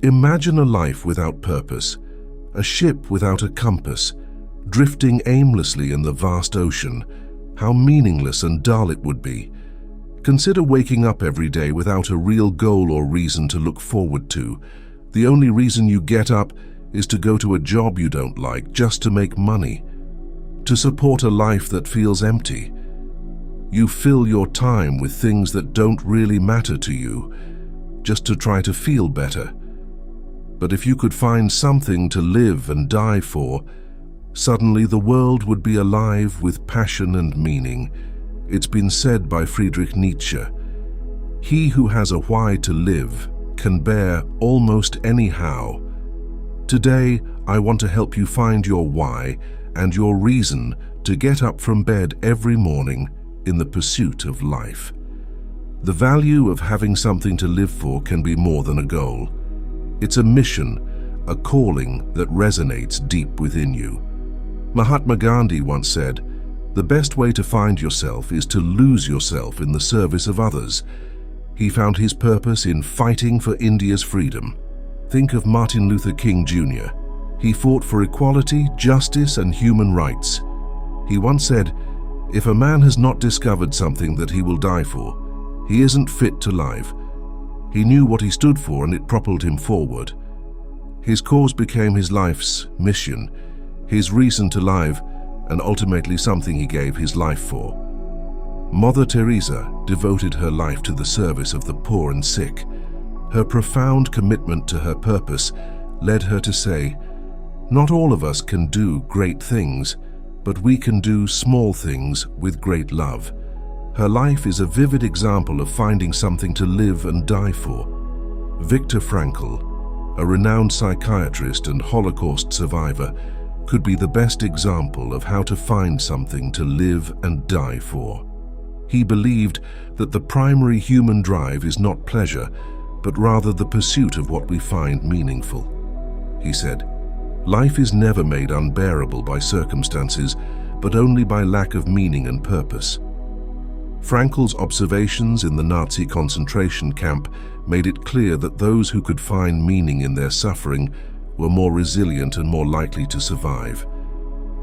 Imagine a life without purpose, a ship without a compass, drifting aimlessly in the vast ocean. How meaningless and dull it would be. Consider waking up every day without a real goal or reason to look forward to. The only reason you get up is to go to a job you don't like just to make money, to support a life that feels empty. You fill your time with things that don't really matter to you, just to try to feel better. But if you could find something to live and die for, suddenly the world would be alive with passion and meaning. It's been said by Friedrich Nietzsche, "He who has a why to live can bear almost any how." Today, I want to help you find your why and your reason to get up from bed every morning in the pursuit of life. The value of having something to live for can be more than a goal. It's a mission, a calling that resonates deep within you. Mahatma Gandhi once said, "The best way to find yourself is to lose yourself in the service of others." He found his purpose in fighting for India's freedom. Think of Martin Luther King Jr. He fought for equality, justice, and human rights. He once said, "If a man has not discovered something that he will die for, he isn't fit to live." He knew what he stood for and it propelled him forward. His cause became his life's mission, his reason to live, and ultimately something he gave his life for. Mother Teresa devoted her life to the service of the poor and sick. Her profound commitment to her purpose led her to say, "Not all of us can do great things, but we can do small things with great love." Her life is a vivid example of finding something to live and die for. Victor Frankl, a renowned psychiatrist and Holocaust survivor, could be the best example of how to find something to live and die for. He believed that the primary human drive is not pleasure, but rather the pursuit of what we find meaningful. He said, "Life is never made unbearable by circumstances, but only by lack of meaning and purpose." Frankl's observations in the Nazi concentration camp made it clear that those who could find meaning in their suffering were more resilient and more likely to survive.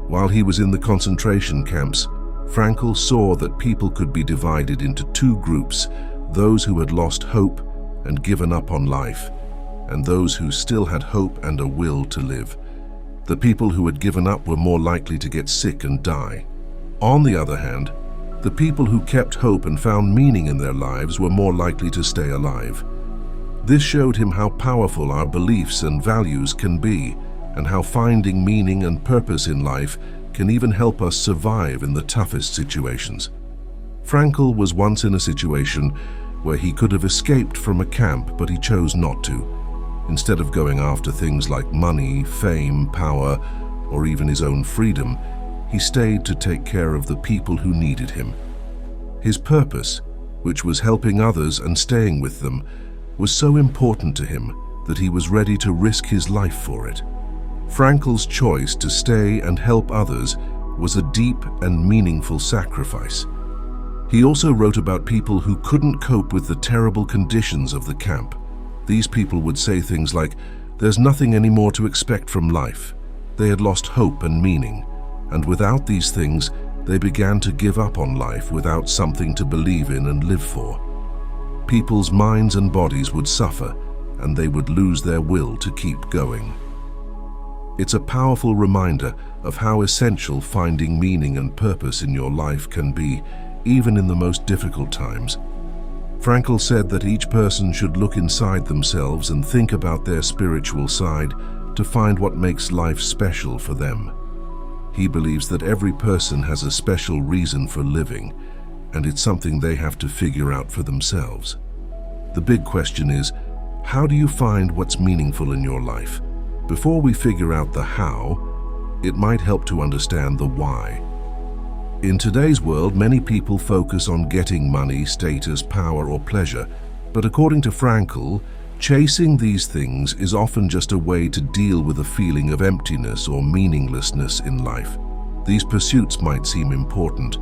While he was in the concentration camps, Frankl saw that people could be divided into two groups: those who had lost hope and given up on life, and those who still had hope and a will to live. The people who had given up were more likely to get sick and die. On the other hand, the people who kept hope and found meaning in their lives were more likely to stay alive. This showed him how powerful our beliefs and values can be, and how finding meaning and purpose in life can even help us survive in the toughest situations. Frankl was once in a situation where he could have escaped from a camp, but he chose not to. Instead of going after things like money, fame, power, or even his own freedom, he stayed to take care of the people who needed him. His purpose, which was helping others and staying with them, was so important to him that he was ready to risk his life for it. Frankl's choice to stay and help others was a deep and meaningful sacrifice. He also wrote about people who couldn't cope with the terrible conditions of the camp. These people would say things like, "There's nothing anymore to expect from life." They had lost hope and meaning, and without these things, they began to give up on life without something to believe in and live for. People's minds and bodies would suffer, and they would lose their will to keep going. It's a powerful reminder of how essential finding meaning and purpose in your life can be, even in the most difficult times. Frankl said that each person should look inside themselves and think about their spiritual side to find what makes life special for them. He believes that every person has a special reason for living, and it's something they have to figure out for themselves. The big question is, how do you find what's meaningful in your life? Before we figure out the how, it might help to understand the why. In today's world, many people focus on getting money, status, power, or pleasure, but according to Frankl, chasing these things is often just a way to deal with a feeling of emptiness or meaninglessness in life. These pursuits might seem important,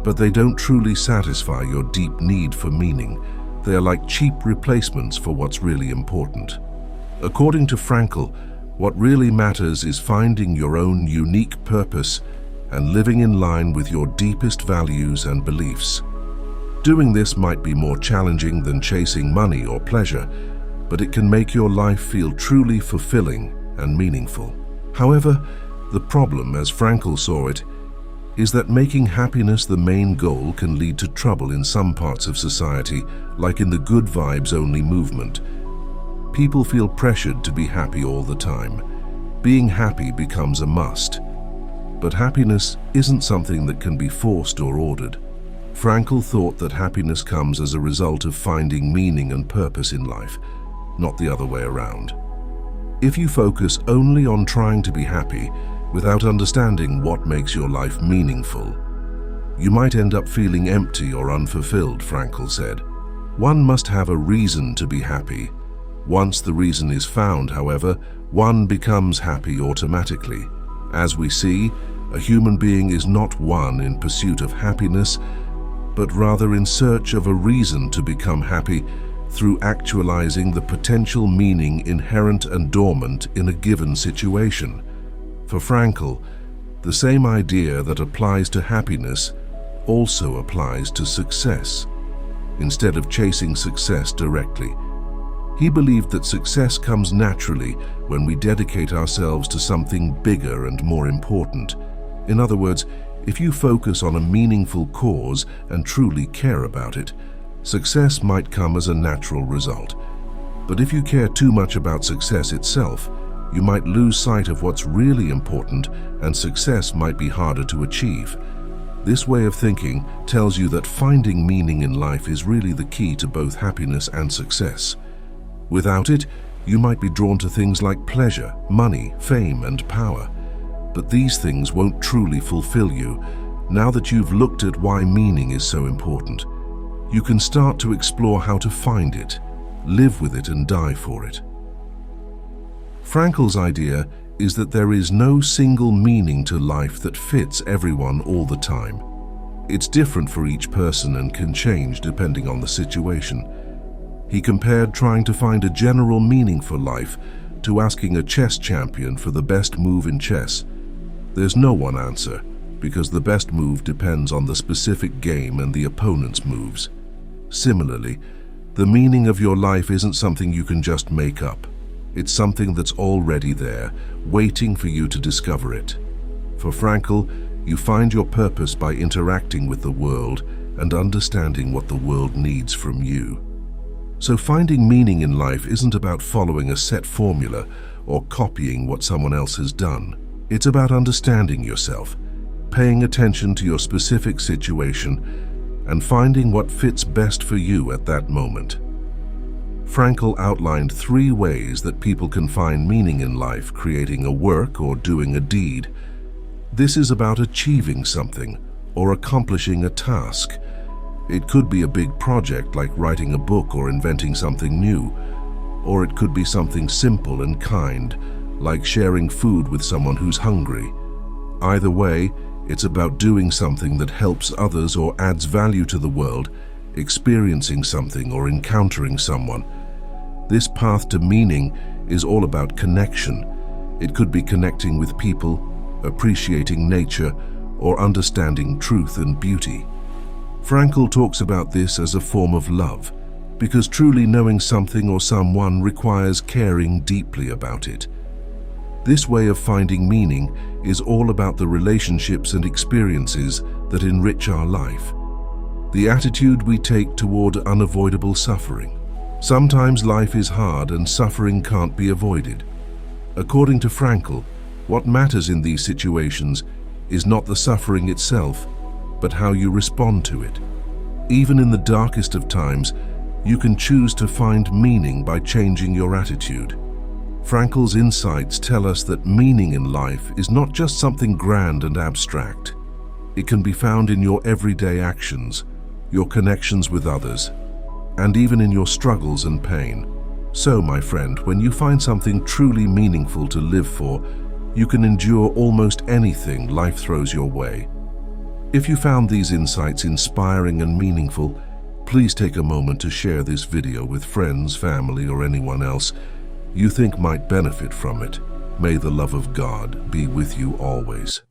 but they don't truly satisfy your deep need for meaning. They are like cheap replacements for what's really important. According to Frankl, what really matters is finding your own unique purpose and living in line with your deepest values and beliefs. Doing this might be more challenging than chasing money or pleasure, but it can make your life feel truly fulfilling and meaningful. However, the problem, as Frankl saw it, is that making happiness the main goal can lead to trouble in some parts of society, like in the good vibes only movement. People feel pressured to be happy all the time. Being happy becomes a must. But happiness isn't something that can be forced or ordered. Frankl thought that happiness comes as a result of finding meaning and purpose in life, not the other way around. If you focus only on trying to be happy without understanding what makes your life meaningful, you might end up feeling empty or unfulfilled, Frankl said. One must have a reason to be happy. Once the reason is found, however, one becomes happy automatically. As we see, a human being is not one in pursuit of happiness, but rather in search of a reason to become happy through actualizing the potential meaning inherent and dormant in a given situation. For Frankl, the same idea that applies to happiness also applies to success. Instead of chasing success directly, he believed that success comes naturally when we dedicate ourselves to something bigger and more important. In other words, if you focus on a meaningful cause and truly care about it, success might come as a natural result. But if you care too much about success itself, you might lose sight of what's really important, and success might be harder to achieve. This way of thinking tells you that finding meaning in life is really the key to both happiness and success. Without it, you might be drawn to things like pleasure, money, fame, and power. But these things won't truly fulfill you. Now that you've looked at why meaning is so important, you can start to explore how to find it, live with it, and die for it. Frankl's idea is that there is no single meaning to life that fits everyone all the time. It's different for each person and can change depending on the situation. He compared trying to find a general meaning for life to asking a chess champion for the best move in chess. There's no one answer, because the best move depends on the specific game and the opponent's moves. Similarly, the meaning of your life isn't something you can just make up. It's something that's already there, waiting for you to discover it. For Frankl, you find your purpose by interacting with the world and understanding what the world needs from you. So finding meaning in life isn't about following a set formula or copying what someone else has done. It's about understanding yourself, paying attention to your specific situation, and finding what fits best for you at that moment. Frankl outlined 3 ways that people can find meaning in life: creating a work or doing a deed. This is about achieving something or accomplishing a task. It could be a big project like writing a book or inventing something new, or it could be something simple and kind, like sharing food with someone who's hungry. Either way, it's about doing something that helps others or adds value to the world, experiencing something or encountering someone. This path to meaning is all about connection. It could be connecting with people, appreciating nature, or understanding truth and beauty. Frankl talks about this as a form of love, because truly knowing something or someone requires caring deeply about it. This way of finding meaning is all about the relationships and experiences that enrich our life, the attitude we take toward unavoidable suffering. Sometimes life is hard and suffering can't be avoided. According to Frankl, what matters in these situations is not the suffering itself, but how you respond to it. Even in the darkest of times, you can choose to find meaning by changing your attitude. Frankl's insights tell us that meaning in life is not just something grand and abstract. It can be found in your everyday actions, your connections with others, and even in your struggles and pain. So, my friend, when you find something truly meaningful to live for, you can endure almost anything life throws your way. If you found these insights inspiring and meaningful, please take a moment to share this video with friends, family, or anyone else. you think might benefit from it. May the love of God be with you always.